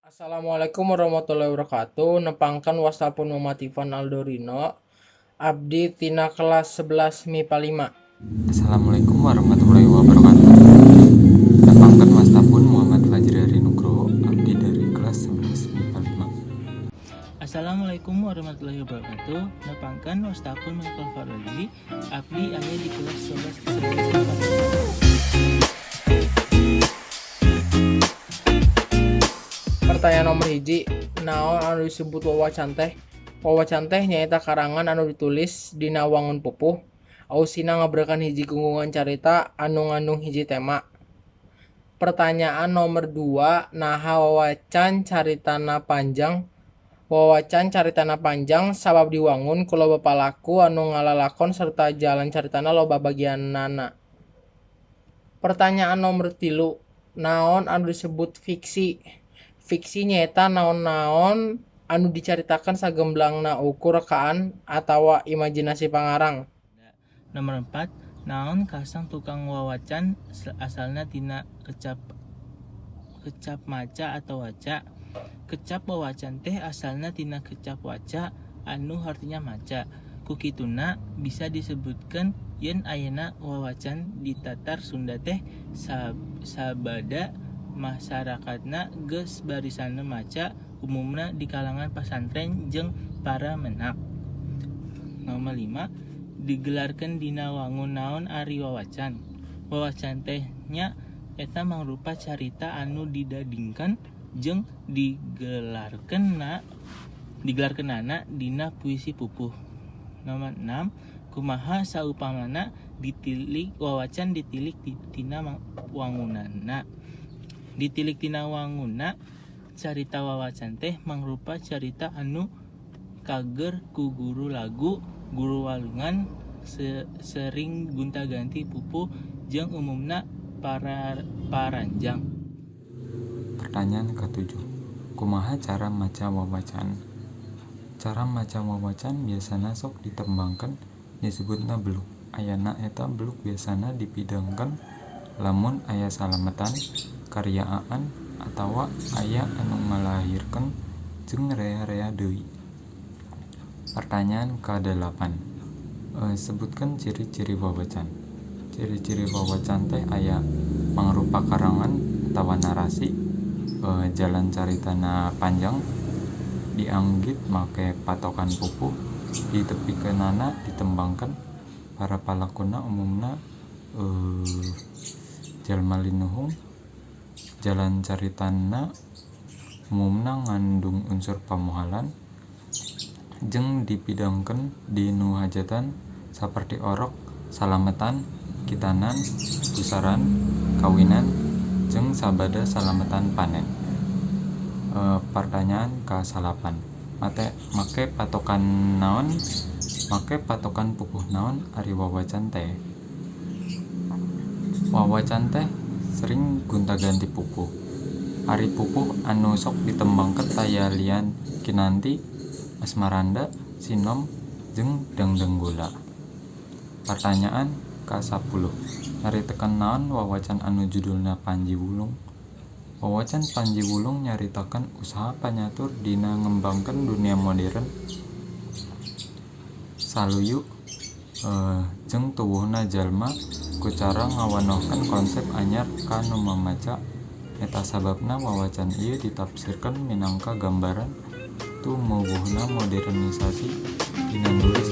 Assalamualaikum warahmatullahi wabarakatuh. Nepangkan wastapun Mamativan Aldorino. Abdi tina kelas 11 MIPA 5. Assalamualaikum warahmatullahi wabarakatuh. Nepangkan wastapun Muhammad Fajri Nugroho, abdi dari kelas 11 MIPA 5. Assalamualaikum warahmatullahi wabarakatuh. Nepangkan wastapun Michael Faradi, abdi aya di kelas 11 Pertanyaan nomor hiji, naon anu disebut wawacan teh? Wawacan teh nyaeta karangan anu ditulis dina wangun pupuh. Ausina ngabrakan hiji gunggungan carita anu ngandung hiji tema. Pertanyaan nomor 2, naha wawacan caritana panjang? Wawacan caritana panjang sabab diwangun ku loba palaku anu ngalalakon serta jalan caritana loba bagianana. Pertanyaan nomor 3, naon anu disebut fiksi? Fiksi nyaeta naon-naon anu dicaritakan sagemblangna ukur rekaan atawa imajinasi pangarang. Nomor 4, naon kasang tukang wawacan asalna tina kecap maca atau waca. Kecap wawacan teh asalna tina kecap waca anu artinya maca. Kukituna bisa disebutkan yen ayeuna wawacan di tatar Sunda teh sabada masyarakatna geus barisana maca, umumna di kalangan pasantren jeung para menak. Nomor 5, digelarkan dina wangun naon ari wawacan. Wawacan teh nya eta mangrupa carita anu didadingkan jeung digelarkeunana dina puisi pupuh. Nomor 6, kumaha saupamana wawacan ditilik tina wangunana. Ditilik tina wanguna, carita wawacan teh mangrupa carita anu kager ku guru lagu, guru walungan, sering gonta-ganti pupuh jeung umumna para paranjang. Pertanyaan ke-7, kumaha cara maca wawacan? Cara maca wawacan biasana sok ditembangkan disebutna beluk. Ayana eta beluk biasana dipidangkan lamun aya salametan, karyaan, atawa aya anu ngalahirkeun jeung rea-rea deui. Pertanyaan ke-8, sebutkan ciri-ciri wawacan. Ciri-ciri wawacan teh aya mangrupa karangan atawa narasi, jalan caritana panjang, dianggit make patokan pupuh, ditepikeunana ditembangkan, para palakuna umumna jalma linuhung, jalan caritana umumna ngandung unsur pamohalan, jeung dipidangkeun di nu hajatan saperti orok, salametan, kitanan, pusaran, kawinan, jeung sabada salametan panen. Pertanyaan ke-8, make patokan naon? Make patokan pupuh naon ari wawacan teh? Wawacan teh sering gonta-ganti pupuh. Ari pupuh anu sok ditembangkeun taya lian kinanti, asmaranda, sinom, jeung dangdang gula. Pertanyaan ke-10, nyaritakeun naon wawacan anu judulna Panji Wulung? Wawacan Panji Wulung nyaritakeun usaha panyatur dina ngembangkeun dunia modern saluyu jeung tuwuhna jalma ku cara ngawanohkeun konsep anyar ka nu mamaca. Eta sababna wawacan ieu ditafsirkeun minangka gambaran tumuwuhna modernisasi dina nulis.